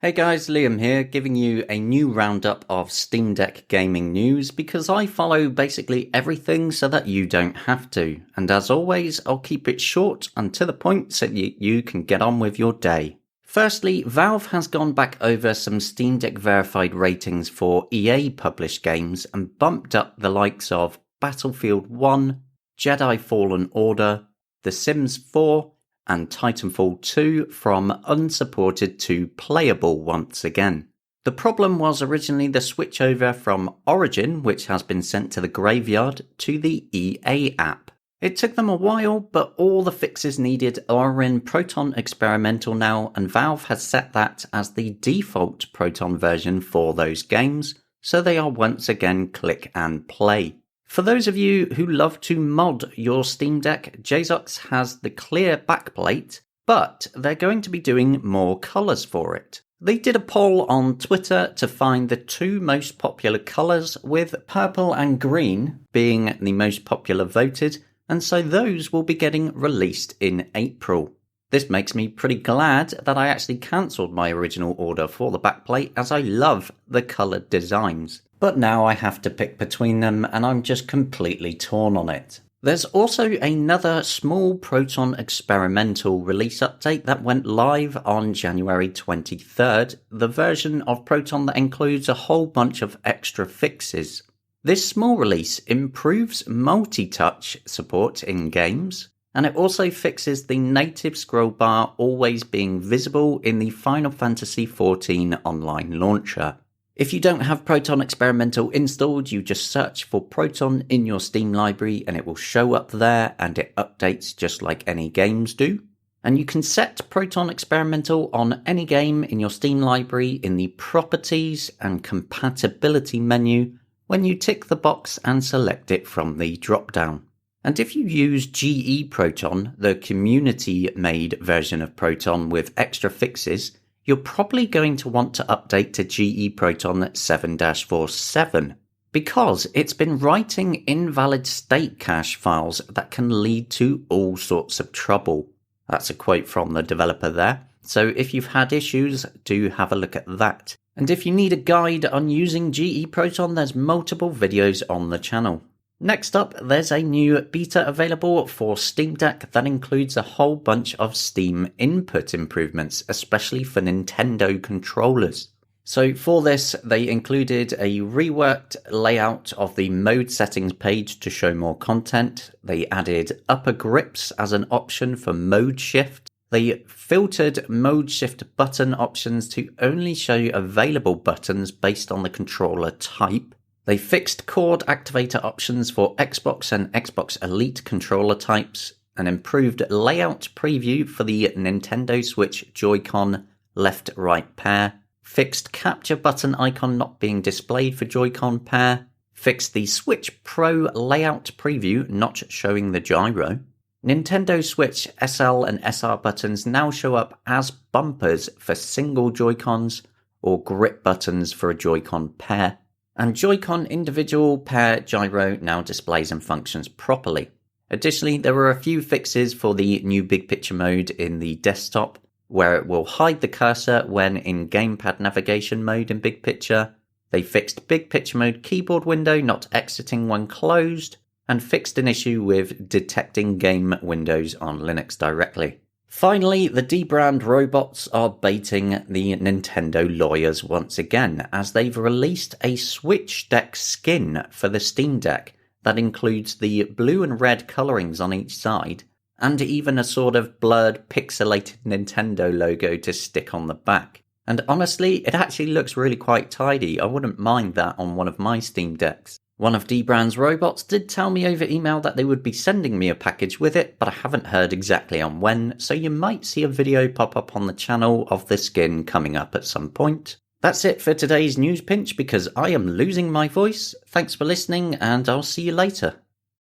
Hey guys, Liam here, giving you a new roundup of Steam Deck gaming news because I follow basically everything so that you don't have to. And as always, I'll keep it short and to the point so you can get on with your day. Firstly, Valve has gone back over some Steam Deck verified ratings for EA published games and bumped up the likes of Battlefield 1, Jedi Fallen Order, The Sims 4, and Titanfall 2 from unsupported to playable once again. The problem was originally the switchover from Origin, which has been sent to the graveyard, to the EA app. It took them a while, but all the fixes needed are in Proton Experimental now, and Valve has set that as the default Proton version for those games, so they are once again click and play. For those of you who love to mod your Steam Deck, JSAUX has the clear backplate, but they're going to be doing more colours for it. They did a poll on Twitter to find the two most popular colours, with purple and green being the most popular voted, and so those will be getting released in April. This makes me pretty glad that I actually cancelled my original order for the backplate, as I love the coloured designs. But now I have to pick between them and I'm just completely torn on it. There's also another small Proton Experimental release update that went live on January 23rd, the version of Proton that includes a whole bunch of extra fixes. This small release improves multi-touch support in games, and it also fixes the native scroll bar always being visible in the Final Fantasy XIV online launcher. If you don't have Proton Experimental installed, you just search for Proton in your Steam library and it will show up there, and it updates just like any games do. And you can set Proton Experimental on any game in your Steam library in the Properties and Compatibility menu when you tick the box and select it from the drop-down. And if you use GE-Proton, the community-made version of Proton with extra fixes, you're probably going to want to update to GE-Proton 7-47 because it's been writing invalid state cache files that can lead to all sorts of trouble. That's a quote from the developer there. So if you've had issues, do have a look at that. And if you need a guide on using GE-Proton, there's multiple videos on the channel. Next up, there's a new beta available for Steam Deck that includes a whole bunch of Steam input improvements, especially for Nintendo controllers. So for this, they included a reworked layout of the mode settings page to show more content. They added upper grips as an option for mode shift. They filtered mode shift button options to only show available buttons based on the controller type. They fixed cord activator options for Xbox and Xbox Elite controller types, an improved layout preview for the Nintendo Switch Joy-Con left-right pair, fixed capture button icon not being displayed for Joy-Con pair, fixed the Switch Pro layout preview not showing the gyro. Nintendo Switch SL and SR buttons now show up as bumpers for single Joy-Cons or grip buttons for a Joy-Con pair. And Joy-Con individual pair gyro now displays and functions properly. Additionally, there were a few fixes for the new big picture mode in the desktop, where it will hide the cursor when in gamepad navigation mode in big picture. They fixed big picture mode keyboard window not exiting when closed, and fixed an issue with detecting game windows on Linux directly. Finally, the D-brand robots are baiting the Nintendo lawyers once again, as they've released a Switch Deck skin for the Steam Deck that includes the blue and red colorings on each side, and even a sort of blurred pixelated Nintendo logo to stick on the back. And honestly, it actually looks really quite tidy. I wouldn't mind that on one of my Steam Decks. One of D-Brand's robots did tell me over email that they would be sending me a package with it, but I haven't heard exactly on when, so you might see a video pop up on the channel of the skin coming up at some point. That's it for today's news pinch because I am losing my voice. Thanks for listening, and I'll see you later.